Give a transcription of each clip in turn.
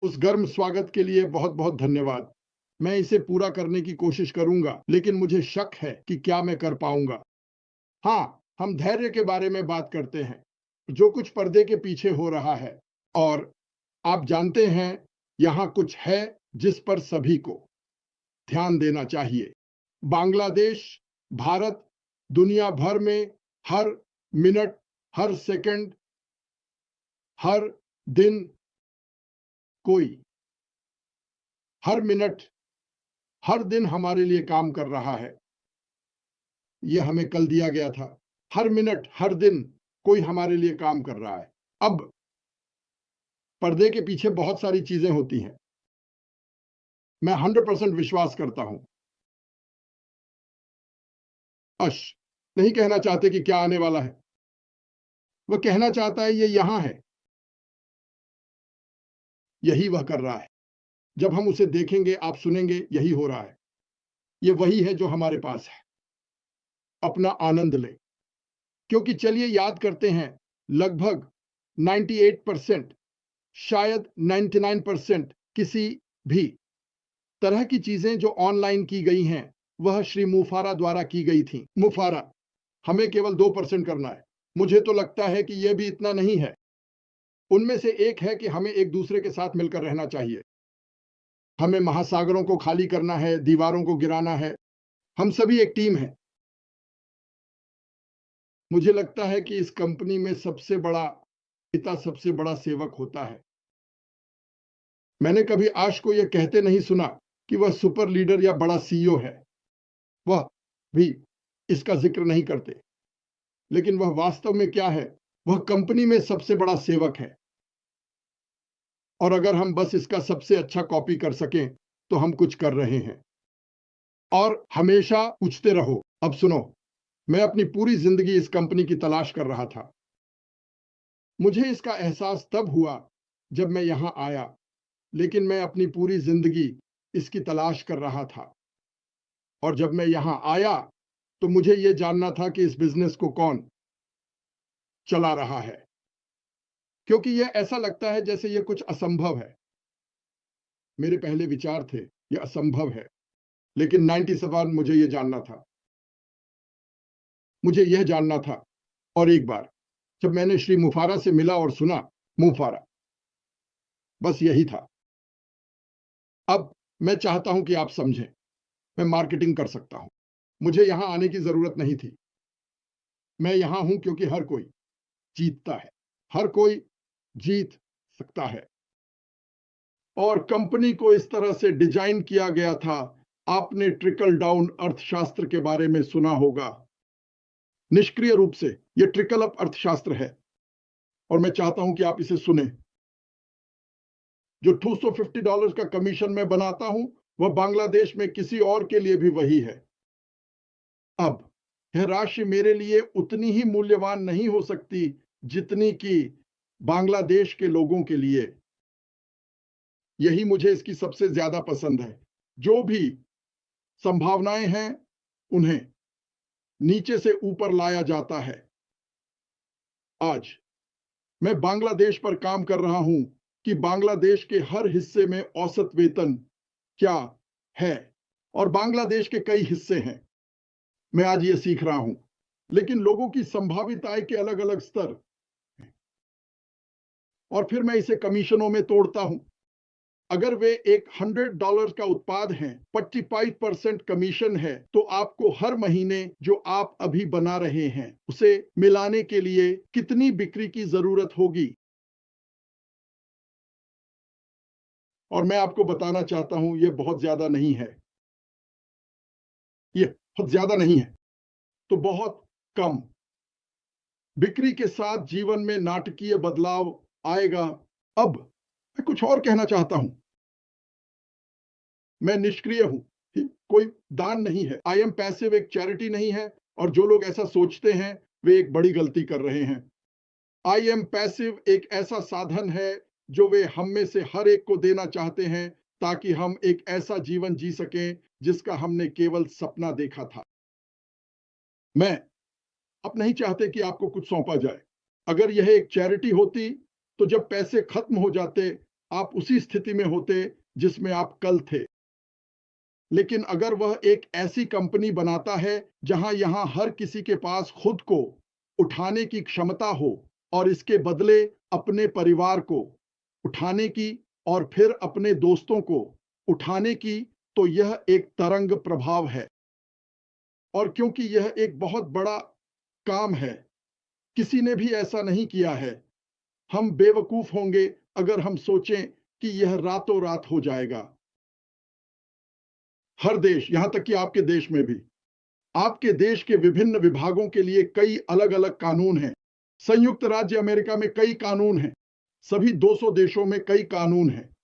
उस गर्म स्वागत के लिए बहुत बहुत धन्यवाद। मैं इसे पूरा करने की कोशिश करूंगा, लेकिन मुझे शक है कि क्या मैं कर पाऊंगा। हाँ, हम धैर्य के बारे में बात करते हैं, जो कुछ पर्दे के पीछे हो रहा है। और आप जानते हैं, यहाँ कुछ है जिस पर सभी को ध्यान देना चाहिए। बांग्लादेश, भारत, दुनिया भर में हर मिनट, हर सेकंड, हर दिन कोई, हर मिनट, हर दिन हमारे लिए काम कर रहा है। ये हमें कल दिया गया था। हर मिनट, हर दिन कोई हमारे लिए काम कर रहा है। अब पर्दे के पीछे बहुत सारी चीजें होती हैं। मैं 100% विश्वास करता हूं। अश नहीं कहना चाहते कि क्या आने वाला है। वह कहना चाहता है ये यहां है। यही वह कर रहा है। जब हम उसे देखेंगे, आप सुनेंगे, यही हो रहा है। ये वही है जो हमारे पास है। अपना आनंद लें। क्योंकि चलिए याद करते हैं, लगभग 98%, शायद 99% किसी भी तरह की चीजें जो ऑनलाइन की गई हैं, वह श्री मुफारा द्वारा की गई थी। मुफारा, हमें केवल 2% करना है। मुझे तो लगता है कि यह भी इतना नहीं है। उनमें से एक है कि हमें एक दूसरे के साथ मिलकर रहना चाहिए। हमें महासागरों को खाली करना है, दीवारों को गिराना है। हम सभी एक टीम है। मुझे लगता है कि इस कंपनी में सबसे बड़ा पिता सबसे बड़ा सेवक होता है। मैंने कभी आश को यह कहते नहीं सुना कि वह सुपर लीडर या बड़ा सीईओ है। वह भी इसका जिक्र नहीं करते। लेकिन वह वास्तव में क्या है? वह कंपनी में सबसे बड़ा सेवक है। और अगर हम बस इसका सबसे अच्छा कॉपी कर सकें तो हम कुछ कर रहे हैं। और हमेशा पूछते रहो। अब सुनो, मैं अपनी पूरी जिंदगी इस कंपनी की तलाश कर रहा था। मुझे इसका एहसास तब हुआ जब मैं यहां आया, लेकिन मैं अपनी पूरी जिंदगी इसकी तलाश कर रहा था। और जब मैं यहां आया तो मुझे यह जानना था कि इस बिजनेस को कौन चला रहा है। क्योंकि यह ऐसा लगता है जैसे यह कुछ असंभव है। मेरे पहले विचार थे यह असंभव है, लेकिन 97 मुझे यह जानना था। मुझे यह जानना था। और एक बार जब मैंने श्री मुफारा से मिला और सुना, मुफारा, बस यही था। अब मैं चाहता हूं कि आप समझें, मैं मार्केटिंग कर सकता हूं। मुझे यहां आने की जरूरत नहीं थी। मैं यहां हूं क्योंकि हर कोई जीतता है। हर कोई जीत सकता है। और कंपनी को इस तरह से डिजाइन किया गया था। आपने ट्रिकल डाउन अर्थशास्त्र के बारे में सुना होगा। निष्क्रिय रूप से यह ट्रिकल अप अर्थशास्त्र है। और मैं चाहता हूं कि आप इसे सुने। जो $250 का कमीशन मैं बनाता हूं, वह बांग्लादेश में किसी और के लिए भी वही है। अब यह राशि मेरे लिए उतनी ही मूल्यवान नहीं हो सकती जितनी कि बांग्लादेश के लोगों के लिए। यही मुझे इसकी सबसे ज्यादा पसंद है। जो भी संभावनाएं हैं, उन्हें नीचे से ऊपर लाया जाता है। आज मैं बांग्लादेश पर काम कर रहा हूं कि बांग्लादेश के हर हिस्से में औसत वेतन क्या है। और बांग्लादेश के कई हिस्से हैं। मैं आज ये सीख रहा हूं। लेकिन लोगों की संभावित आय के अलग अलग स्तर। और फिर मैं इसे कमीशनों में तोड़ता हूं। अगर वे एक $100 का उत्पाद हैं, 45% कमीशन है, तो आपको हर महीने जो आप अभी बना रहे हैं उसे मिलाने के लिए कितनी बिक्री की जरूरत होगी। और मैं आपको बताना चाहता हूं, यह बहुत ज्यादा नहीं है। यह बहुत ज्यादा नहीं है, तो बहुत कम। बिक्री के साथ जीवन में नाटकीय बदलाव आएगा। अब मैं कुछ और कहना चाहता हूं। मैं निष्क्रिय हूं। कोई दान नहीं है। आई एम पैसिव एक चैरिटी नहीं है। और जो लोग ऐसा सोचते हैं, वे एक बड़ी गलती कर रहे हैं। आई एम पैसिव एक ऐसा साधन है जो वे हम में से हर एक को देना चाहते हैं, ताकि हम एक ऐसा जीवन जी सकें जिसका हमने केवल सपना देखा था। मैं अब नहीं चाहते कि आपको कुछ सौंपा जाए। अगर यह एक चैरिटी होती, तो जब पैसे खत्म हो जाते आप उसी स्थिति में होते जिसमें आप कल थे। लेकिन अगर वह एक ऐसी कंपनी बनाता है जहां यहां हर किसी के पास खुद को उठाने की क्षमता हो और इसके बदले अपने परिवार को उठाने की और फिर अपने दोस्तों को उठाने की, तो यह एक तरंग प्रभाव है। और क्योंकि यह एक बहुत बड़ा काम है, किसी ने भी ऐसा नहीं किया है, हम बेवकूफ होंगे अगर हम सोचें कि यह रातों रात हो जाएगा। हर देश, यहां तक कि आपके देश में भी, आपके देश के विभिन्न विभागों के लिए कई अलग अलग कानून हैं। संयुक्त राज्य अमेरिका में कई कानून हैं, सभी 200 देशों में कई कानून हैं।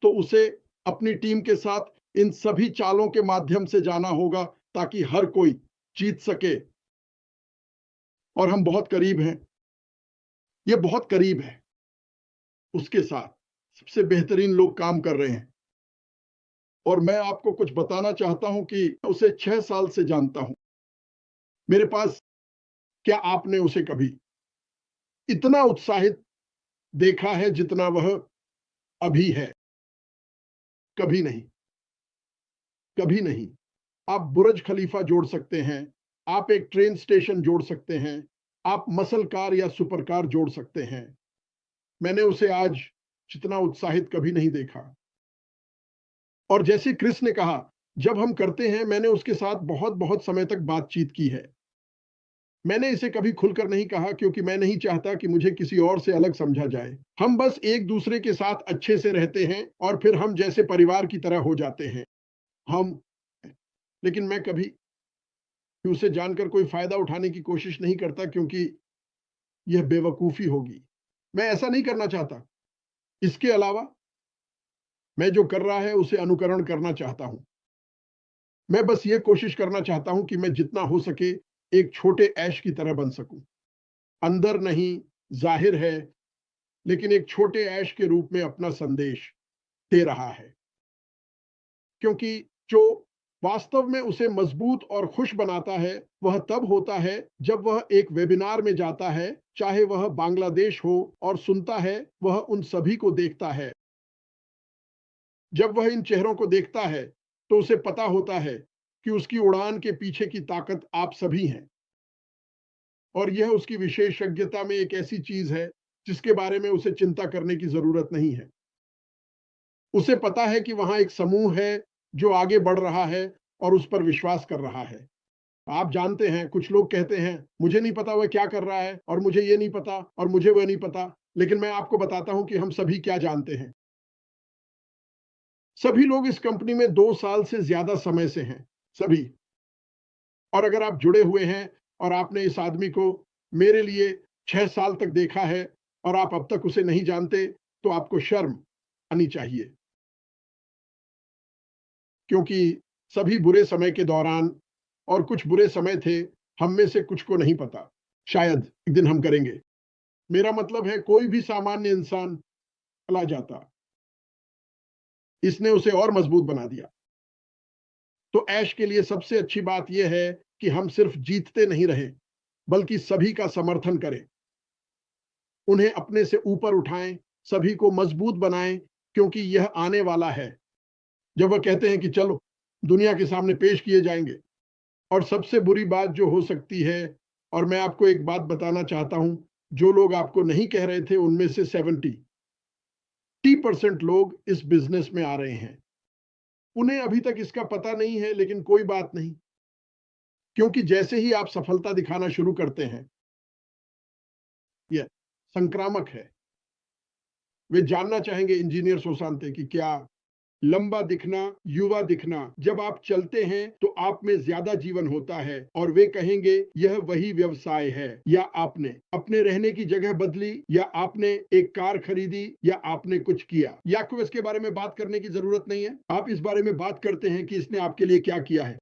तो उसे अपनी टीम के साथ इन सभी चालों के माध्यम से जाना होगा ताकि हर कोई जीत सके। और हम बहुत करीब हैं, ये बहुत करीब है। उसके साथ सबसे बेहतरीन लोग काम कर रहे हैं। और मैं आपको कुछ बताना चाहता हूं कि उसे 6 साल से जानता हूं। मेरे पास, क्या आपने उसे कभी इतना उत्साहित देखा है जितना वह अभी है? कभी नहीं, कभी नहीं। आप बुर्ज खलीफा जोड़ सकते हैं, आप एक ट्रेन स्टेशन जोड़ सकते हैं, आप मसल कार या सुपर कार जोड़ सकते हैं। मैंने उसे आज जितना उत्साहित कभी नहीं देखा। और जैसे क्रिस ने कहा, जब हम करते हैं, मैंने उसके साथ बहुत बहुत समय तक बातचीत की है। मैंने इसे कभी खुलकर नहीं कहा क्योंकि मैं नहीं चाहता कि मुझे किसी और से अलग समझा जाए। हम बस एक दूसरे के साथ अच्छे से रहते हैं और फिर हम जैसे परिवार की तरह हो जाते हैं। हम लेकिन मैं कभी उसे जानकर कोई फायदा उठाने की कोशिश नहीं करता क्योंकि यह बेवकूफी होगी। मैं ऐसा नहीं करना चाहता। इसके अलावा मैं जो कर रहा है उसे अनुकरण करना चाहता हूं। मैं बस ये कोशिश करना चाहता हूं कि मैं जितना हो सके एक छोटे ऐश की तरह बन सकूं। अंदर नहीं, जाहिर है, लेकिन एक छोटे ऐश के रूप में अपना संदेश दे रहा है। क्योंकि जो वास्तव में उसे मजबूत और खुश बनाता है वह तब होता है जब वह एक वेबिनार में जाता है, चाहे वह बांग्लादेश हो, और सुनता है, वह उन सभी को देखता है। जब वह इन चेहरों को देखता है तो उसे पता होता है कि उसकी उड़ान के पीछे की ताकत आप सभी हैं। और यह उसकी विशेषज्ञता में एक ऐसी चीज है जिसके बारे में उसे चिंता करने की जरूरत नहीं है। उसे पता है कि वहां एक समूह है जो आगे बढ़ रहा है और उस पर विश्वास कर रहा है। आप जानते हैं, कुछ लोग कहते हैं मुझे नहीं पता वह क्या कर रहा है, और मुझे ये नहीं पता, और मुझे वह नहीं पता। लेकिन मैं आपको बताता हूं कि हम सभी क्या जानते हैं। सभी लोग इस कंपनी में 2 साल से ज्यादा समय से हैं, सभी। और अगर आप जुड़े हुए हैं और आपने इस आदमी को मेरे लिए 6 साल तक देखा है और आप अब तक उसे नहीं जानते, तो आपको शर्म आनी चाहिए। क्योंकि सभी बुरे समय के दौरान, और कुछ बुरे समय थे, हम में से कुछ को नहीं पता, शायद एक दिन हम करेंगे। मेरा मतलब है, कोई भी सामान्य इंसान चला जाता, इसने उसे और मजबूत बना दिया। तो ऐश के लिए सबसे अच्छी बात यह है कि हम सिर्फ जीतते नहीं रहे, बल्कि सभी का समर्थन करें, उन्हें अपने से ऊपर उठाएं, सभी को मजबूत बनाएं, क्योंकि यह आने वाला है जब वह कहते हैं कि चलो दुनिया के सामने पेश किए जाएंगे। और सबसे बुरी बात जो हो सकती है, और मैं आपको एक बात बताना चाहता हूं, जो लोग आपको नहीं कह रहे थे उनमें से 70% लोग इस बिजनेस में आ रहे हैं। उन्हें अभी तक इसका पता नहीं है, लेकिन कोई बात नहीं, क्योंकि जैसे ही आप सफलता दिखाना शुरू करते हैं, यह संक्रामक है। वे जानना चाहेंगे, इंजीनियर सुशांत, कि क्या लंबा दिखना, युवा दिखना, जब आप चलते हैं तो आप में ज्यादा जीवन होता है। और वे कहेंगे यह वही व्यवसाय है, या आपने अपने रहने की जगह बदली, या आपने एक कार खरीदी, या आपने कुछ किया। या आपको इसके बारे में बात करने की जरूरत नहीं है। आप इस बारे में बात करते हैं कि इसने आपके लिए क्या किया है।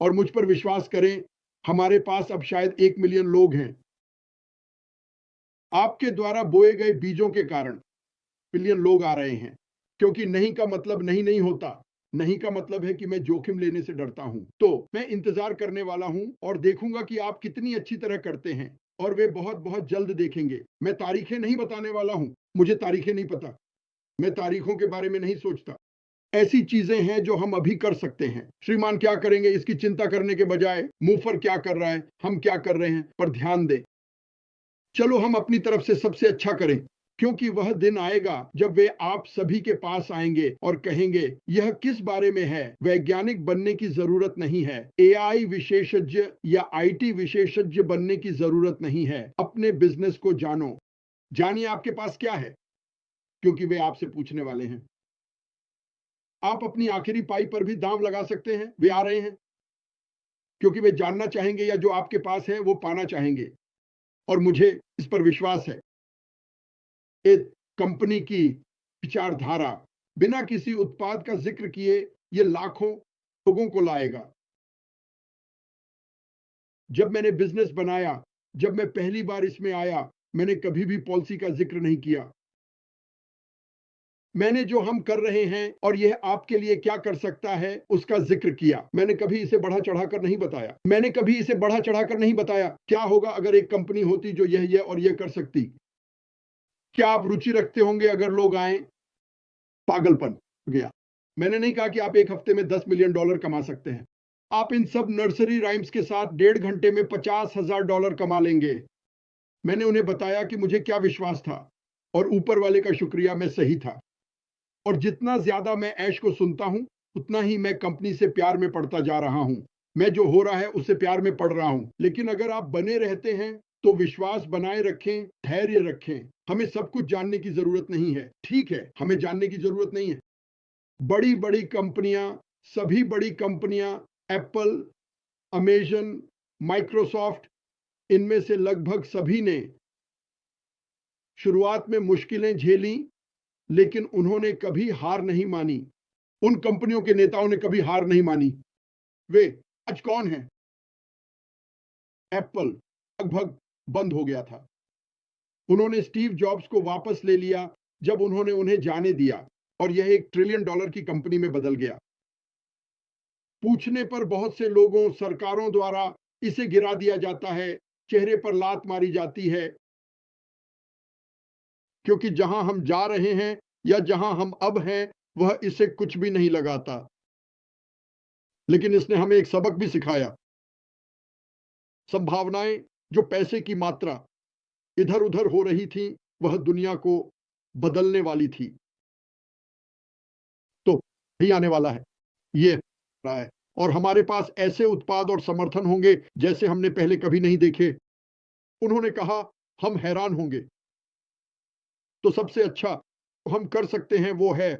और मुझ पर विश्वास करें, हमारे पास अब शायद 1 मिलियन लोग हैं। आपके द्वारा बोए गए बीजों के कारण मिलियन लोग आ रहे हैं। क्योंकि नहीं का मतलब नहीं नहीं होता। नहीं का मतलब है कि मैं जोखिम लेने से डरता हूं। तो मैं इंतजार करने वाला हूं और देखूंगा कि आप कितनी अच्छी तरह करते हैं। और वे बहुत बहुत जल्द देखेंगे। मैं तारीखें नहीं बताने वाला हूं, मुझे तारीखें नहीं पता, मैं तारीखों के बारे में नहीं सोचता। ऐसी चीजें हैं जो हम अभी कर सकते हैं। श्रीमान क्या करेंगे इसकी चिंता करने के बजाय मुफर क्या कर रहा है, हम क्या कर रहे हैं पर ध्यान दें। चलो हम अपनी तरफ से सबसे अच्छा करें, क्योंकि वह दिन आएगा जब वे आप सभी के पास आएंगे और कहेंगे यह किस बारे में है। वैज्ञानिक बनने की जरूरत नहीं है, एआई विशेषज्ञ या आईटी विशेषज्ञ बनने की जरूरत नहीं है। अपने बिजनेस को जानो, जानिए आपके पास क्या है, क्योंकि वे आपसे पूछने वाले हैं। आप अपनी आखिरी पाई पर भी दांव लगा सकते हैं, वे आ रहे हैं, क्योंकि वे जानना चाहेंगे या जो आपके पास है वो पाना चाहेंगे। और मुझे इस पर विश्वास है, एक कंपनी की विचारधारा बिना किसी उत्पाद का जिक्र किए ये लाखों लोगों को लाएगा। जब मैंने बिजनेस बनाया, जब मैं पहली बार इसमें आया, मैंने कभी भी पॉलिसी का जिक्र नहीं किया। मैंने जो हम कर रहे हैं और यह आपके लिए क्या कर सकता है उसका जिक्र किया। मैंने कभी इसे बढ़ा चढ़ाकर नहीं बताया। मैंने कभी इसे बढ़ा चढ़ाकर नहीं बताया क्या होगा अगर एक कंपनी होती जो यह और यह कर सकती। क्या आप रुचि रखते होंगे अगर लोग आए? पागलपन गया। मैंने नहीं कहा कि आप एक हफ्ते में $10 मिलियन कमा सकते हैं। आप इन सब नर्सरी राइम्स के साथ 1.5 घंटे में $50,000 कमा लेंगे। मैंने उन्हें बताया कि मुझे क्या विश्वास था और ऊपर वाले का शुक्रिया, मैं सही था। और जितना ज्यादा मैं ऐश को सुनता हूं उतना ही मैं कंपनी से प्यार में पड़ता जा रहा हूं। मैं जो हो रहा है उससे प्यार में पड़ रहा हूं। लेकिन अगर आप बने रहते हैं तो विश्वास बनाए रखें, धैर्य रखें। हमें सब कुछ जानने की जरूरत नहीं है, ठीक है, हमें जानने की जरूरत नहीं है। बड़ी बड़ी कंपनियां, सभी बड़ी कंपनियां, एप्पल, अमेजन, माइक्रोसॉफ्ट, इनमें से लगभग सभी ने शुरुआत में मुश्किलें झेली, लेकिन उन्होंने कभी हार नहीं मानी। उन कंपनियों के नेताओं ने कभी हार नहीं मानी। वे आज कौन हैं? एप्पल लगभग बंद हो गया था। उन्होंने स्टीव जॉब्स को वापस ले लिया जब उन्होंने उन्हें जाने दिया और यह $1 ट्रिलियन की कंपनी में बदल गया। पूछने पर बहुत से लोगों, सरकारों द्वारा इसे गिरा दिया जाता है, चेहरे पर लात मारी जाती है, क्योंकि जहां हम जा रहे हैं या जहां हम अब हैं वह इसे कुछ भी नहीं लगाता। लेकिन इसने हमें एक सबक भी सिखाया। संभावनाएं, जो पैसे की मात्रा इधर उधर हो रही थी, वह दुनिया को बदलने वाली थी। तो ही आने वाला है, ये रहा है। और हमारे पास ऐसे उत्पाद और समर्थन होंगे जैसे हमने पहले कभी नहीं देखे। उन्होंने कहा हम हैरान होंगे। तो सबसे अच्छा हम कर सकते हैं वो है,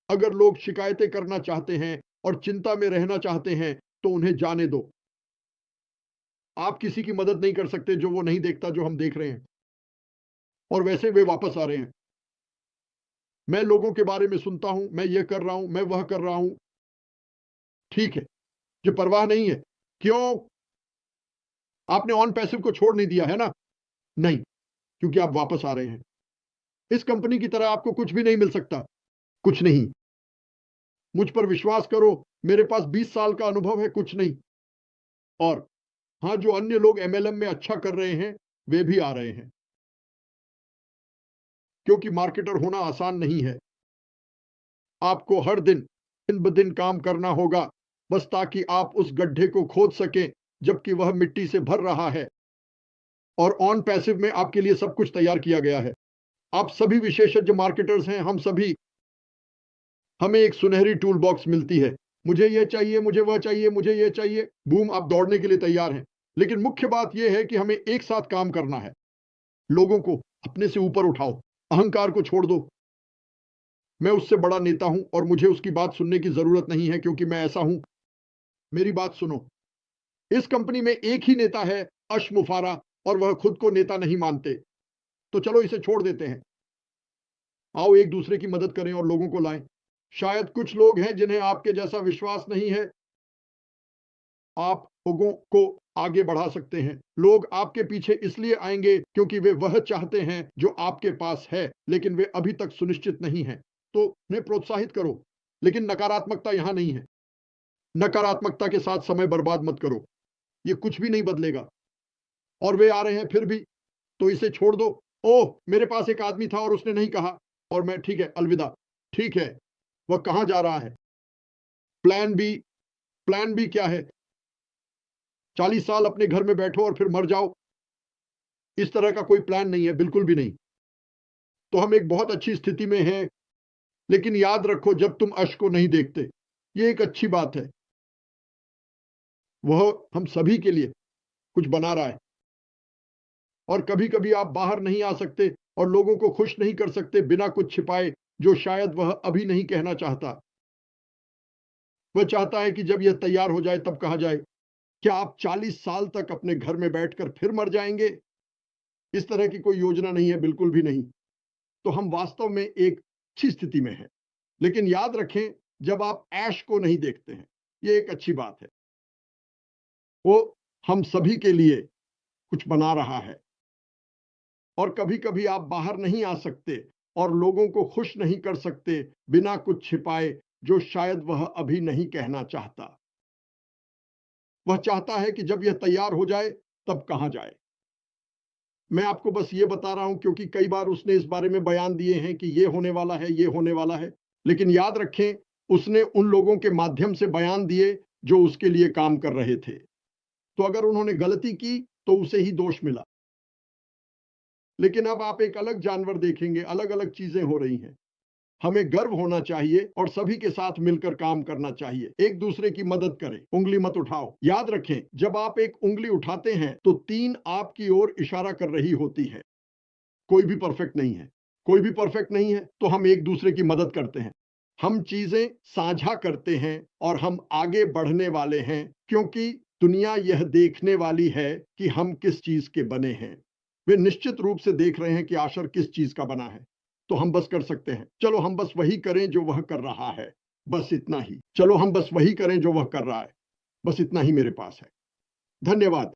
अगर लोग शिकायतें करना चाहते हैं और चिंता में रहना चाहते हैं तो उन्हें जाने दो। आप किसी की मदद नहीं कर सकते जो वो नहीं देखता जो हम देख रहे हैं। और वैसे वे वापस आ रहे हैं। मैं लोगों के बारे में सुनता हूं, मैं ये कर रहा हूं, मैं वह कर रहा हूं, ठीक है, ये परवाह नहीं है। क्यों? आपने ऑन पैसिव को छोड़ नहीं दिया है ना? नहीं, क्योंकि आप वापस आ रहे हैं। इस कंपनी की तरह आपको कुछ भी नहीं मिल सकता, कुछ नहीं। मुझ पर विश्वास करो, मेरे पास 20 साल का अनुभव है, कुछ नहीं। और हाँ, जो अन्य लोग एमएलएम में अच्छा कर रहे हैं वे भी आ रहे हैं, क्योंकि मार्केटर होना आसान नहीं है। आपको हर दिन ब दिन काम करना होगा, बस ताकि आप उस गड्ढे को खोद सकें जबकि वह मिट्टी से भर रहा है। और ऑन पैसिव में आपके लिए सब कुछ तैयार किया गया है। आप सभी विशेषज्ञ मार्केटर्स हैं, हम सभी, हमें एक सुनहरी टूल बॉक्स मिलती है। मुझे ये चाहिए, मुझे वह चाहिए, मुझे ये चाहिए, बूम, आप दौड़ने के लिए तैयार हैं। लेकिन मुख्य बात यह है कि हमें एक साथ काम करना है। लोगों को अपने से ऊपर उठाओ, अहंकार को छोड़ दो। मैं उससे बड़ा नेता हूं और मुझे उसकी बात सुनने की जरूरत नहीं है, क्योंकि मैं ऐसा हूं। मेरी बात सुनो। इस कंपनी में एक ही नेता है, अश मुफारा, और वह खुद को नेता नहीं मानते। तो चलो इसे छोड़ देते हैं। आओ एक दूसरे की मदद करें और लोगों को लाएं। शायद कुछ लोग हैं जिन्हें आपके जैसा विश्वास नहीं है। आप लोगों को आगे बढ़ा सकते हैं। लोग आपके पीछे इसलिए आएंगे क्योंकि वे वह चाहते हैं जो आपके पास है, लेकिन वे अभी तक सुनिश्चित नहीं हैं। तो उन्हें प्रोत्साहित करो, लेकिन नकारात्मकता यहां नहीं है। नकारात्मकता के साथ समय बर्बाद मत करो, ये कुछ भी नहीं बदलेगा। और वे आ रहे हैं फिर भी, तो इसे छोड़ दो। ओह, मेरे पास एक आदमी था और उसने नहीं कहा। और मैं ठीक है, अलविदा। ठीक है, वह कहां जा रहा है? Plan B? प्लान बी क्या है? 40 साल अपने घर में बैठो और फिर मर जाओ? इस तरह का कोई प्लान नहीं है, बिल्कुल भी नहीं। तो हम एक बहुत अच्छी स्थिति में हैं, लेकिन याद रखो जब तुम अश को नहीं देखते, ये एक अच्छी बात है, वह हम सभी के लिए कुछ बना रहा है। और कभी कभी आप बाहर नहीं आ सकते और लोगों को खुश नहीं कर सकते बिना कुछ छिपाए, जो शायद वह अभी नहीं कहना चाहता। वह चाहता है कि जब यह तैयार हो जाए तब कहा जाए। क्या आप 40 साल तक अपने घर में बैठकर फिर मर जाएंगे? इस तरह की कोई योजना नहीं है, बिल्कुल भी नहीं। तो हम वास्तव में एक अच्छी स्थिति में हैं, लेकिन याद रखें जब आप ऐश को नहीं देखते हैं, ये एक अच्छी बात है, वो हम सभी के लिए कुछ बना रहा है। और कभी कभी आप बाहर नहीं आ सकते और लोगों को खुश नहीं कर सकते बिना कुछ छिपाए, जो शायद वह अभी नहीं कहना चाहता। वह चाहता है कि जब यह तैयार हो जाए तब कहा जाए। मैं आपको बस ये बता रहा हूं क्योंकि कई बार उसने इस बारे में बयान दिए हैं कि ये होने वाला है, ये होने वाला है, लेकिन याद रखें उसने उन लोगों के माध्यम से बयान दिए जो उसके लिए काम कर रहे थे। तो अगर उन्होंने गलती की तो उसे ही दोष मिला। लेकिन अब आप एक अलग जानवर देखेंगे, अलग अलग चीजें हो रही हैं। हमें गर्व होना चाहिए और सभी के साथ मिलकर काम करना चाहिए, एक दूसरे की मदद करें। उंगली मत उठाओ। याद रखें जब आप एक उंगली उठाते हैं तो 3 आपकी ओर इशारा कर रही होती है। कोई भी परफेक्ट नहीं है, कोई भी परफेक्ट नहीं है, तो हम एक दूसरे की मदद करते हैं, हम चीजें साझा करते हैं और हम आगे बढ़ने वाले हैं, क्योंकि दुनिया यह देखने वाली है कि हम किस चीज के बने हैं। वे निश्चित रूप से देख रहे हैं कि आशर किस चीज का बना है। तो हम बस कर सकते हैं, चलो हम बस वही करें जो वह कर रहा है, बस इतना ही। चलो हम बस वही करें जो वह कर रहा है, बस इतना ही मेरे पास है। धन्यवाद।